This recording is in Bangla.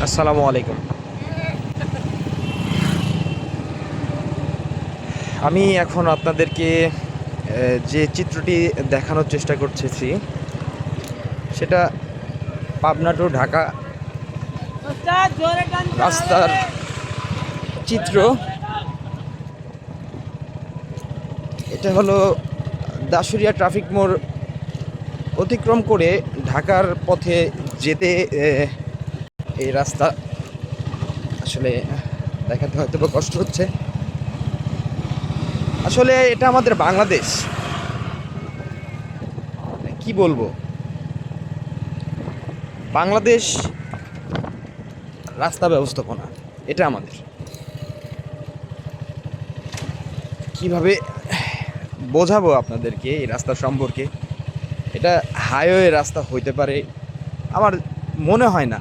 আসসালামু আলাইকুম। আমি এখন আপনাদেরকে যে চিত্রটি দেখানোর চেষ্টা করতেছি সেটা পাবনা টু ঢাকা রাস্তার চিত্র। এটা হলো দাসুরিয়া ট্রাফিক মোড় অতিক্রম করে ঢাকার পথে যেতে এই রাস্তা আসলে দেখাতে হয়তো বা কষ্ট হচ্ছে। আসলে এটা আমাদের বাংলাদেশ, কি বলবো, বাংলাদেশ রাস্তা ব্যবস্থাপনা এটা আমাদের কিভাবে বোঝাবো আপনাদেরকে এই রাস্তা সম্পর্কে। এটা হাইওয়ে রাস্তা হইতে পারে আমার মনে হয় না,